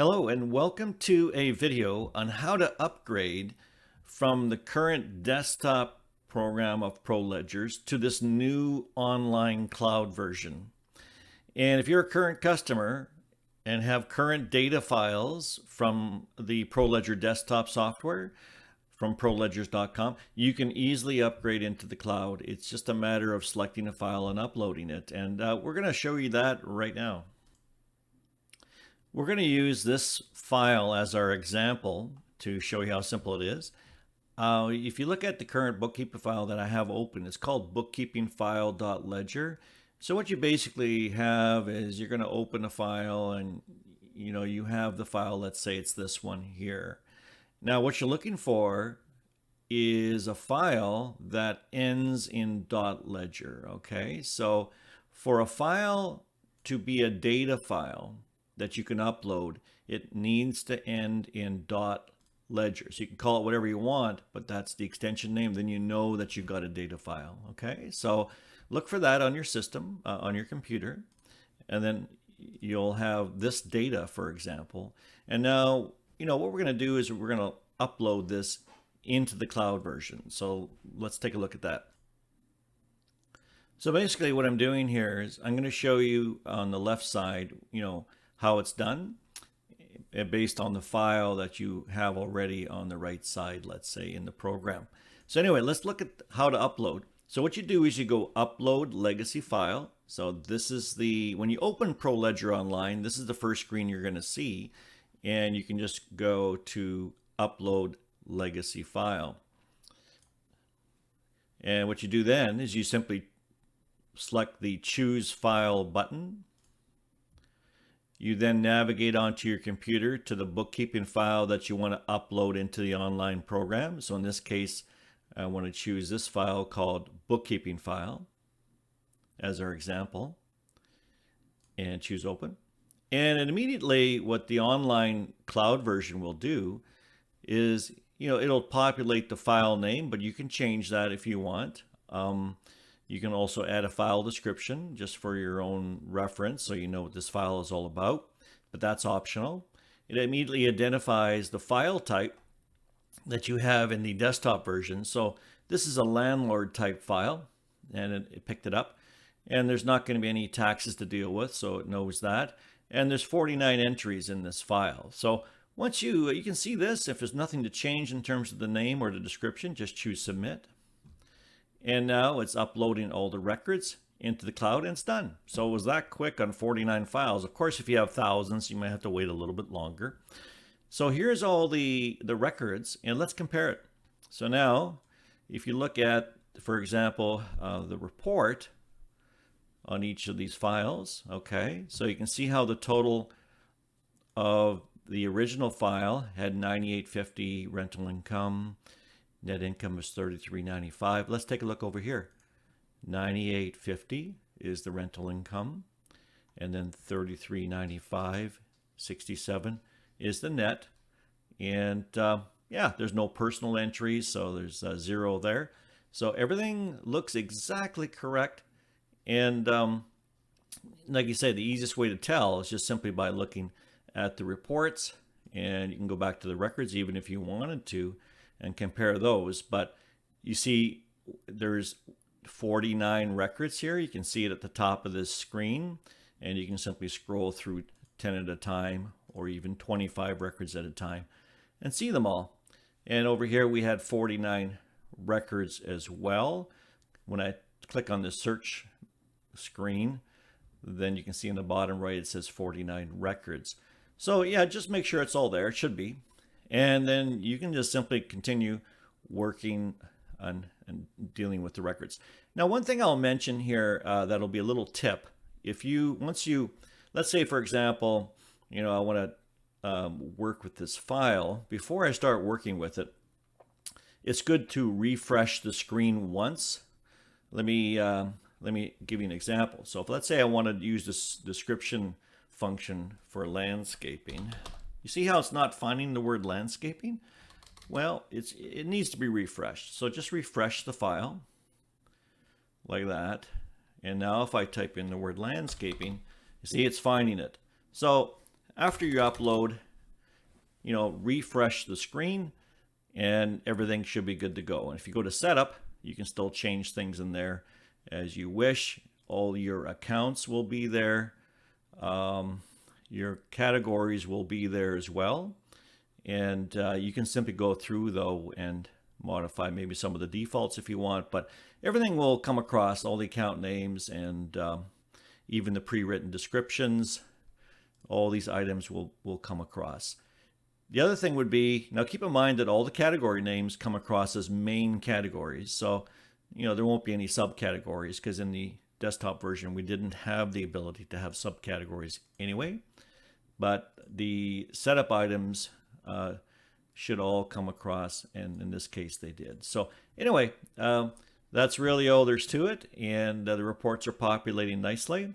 Hello and welcome to a video on how to upgrade from the current desktop program of ProLedgers to this new online cloud version. And if you're a current customer and have current data files from the ProLedger desktop software from proledgers.com, you can easily upgrade into the cloud. It's just a matter of selecting a file and uploading it. And we're going to show you that right now. We're going to use this file as our example to show you how simple it is. If you look at the current bookkeeping file that I have open, it's called bookkeepingfile.ledger. So what you basically have is you're going to open a file and you have the file, let's say it's this one here. Now what you're looking for is a file that ends in .ledger, okay? So for a file to be a data file that you can upload, it needs to end in .ledger. So you can call it whatever you want, but that's the extension name. Then you know that you've got a data file. Okay, so look for that on your system, on your computer, and then you'll have this data, for example. And now, what we're going to do is we're going to upload this into the cloud version. So let's take a look at that. So basically what I'm doing here is I'm going to show you on the left side, how it's done based on the file that you have already on the right side, let's say in the program. So anyway, let's look at how to upload. So what you do is you go upload legacy file. So this is when you open ProLedger online, this is the first screen you're going to see, and you can just go to upload legacy file. And what you do then is you simply select the choose file button. You then navigate onto your computer to the bookkeeping file that you want to upload into the online program. So in this case, I want to choose this file called bookkeeping file as our example and choose open. And immediately what the online cloud version will do is, it'll populate the file name, but you can change that if you want. You can also add a file description just for your own reference so you know what this file is all about, but that's optional. It immediately identifies the file type that you have in the desktop version. So this is a landlord type file, and it picked it up. And there's not going to be any taxes to deal with, so it knows that. And there's 49 entries in this file. So once you can see this, if there's nothing to change in terms of the name or the description, just choose submit. And now it's uploading all the records into the cloud and it's done. So it was that quick on 49 files. Of course, if you have thousands, you might have to wait a little bit longer. So here's all the records, and let's compare it. So now, if you look at, for example, the report on each of these files, okay, so you can see how the total of the original file had $98.50 rental income. Net income is $33.95. Let's take a look over here. $98.50 is the rental income, and then $33.95.67 is the net. And yeah, there's no personal entries, so there's zero there. So everything looks exactly correct. And like you said, the easiest way to tell is just simply by looking at the reports, and you can go back to the records even if you wanted to and compare those. But you see there's 49 records here. You can see it at the top of this screen, and you can simply scroll through 10 at a time or even 25 records at a time and see them all. And over here we had 49 records as well. When I click on the search screen, then you can see in the bottom right it says 49 records. So yeah, just make sure it's all there. It should be. And then you can just simply continue working on and dealing with the records. Now, one thing I'll mention here that'll be a little tip. Once you, let's say for example, I want to work with this file. Before I start working with it, it's good to refresh the screen once. Let me give you an example. So if let's say I want to use this description function for landscaping. You see how it's not finding the word landscaping? Well, it needs to be refreshed. So just refresh the file like that. And now if I type in the word landscaping, you see it's finding it. So after you upload refresh the screen and everything should be good to go. And if you go to setup, you can still change things in there as you wish. All your accounts will be there. Your categories will be there as well. And you can simply go through though and modify maybe some of the defaults if you want, but everything will come across, all the account names and even the pre-written descriptions. All these items will come across. The other thing would be, now keep in mind that all the category names come across as main categories. So, there won't be any subcategories because in the desktop version, we didn't have the ability to have subcategories anyway. But the setup items should all come across, and in this case they did. So anyway, that's really all there's to it, and the reports are populating nicely.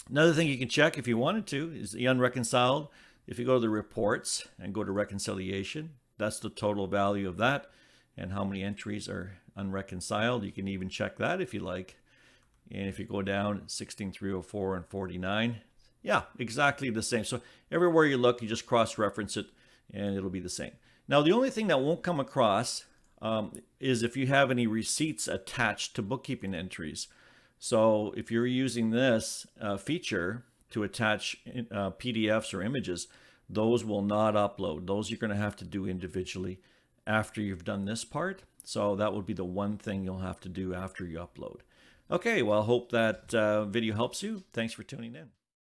Another thing you can check if you wanted to is the unreconciled. If you go to the reports and go to reconciliation, that's the total value of that and how many entries are unreconciled. You can even check that if you like. And if you go down 16,304 and 49, yeah, exactly the same. So everywhere you look, you just cross-reference it and it'll be the same. Now, the only thing that won't come across is if you have any receipts attached to bookkeeping entries. So if you're using this feature to attach PDFs or images, those will not upload. Those you're going to have to do individually after you've done this part. So that would be the one thing you'll have to do after you upload. Okay, well, I hope that video helps you. Thanks for tuning in.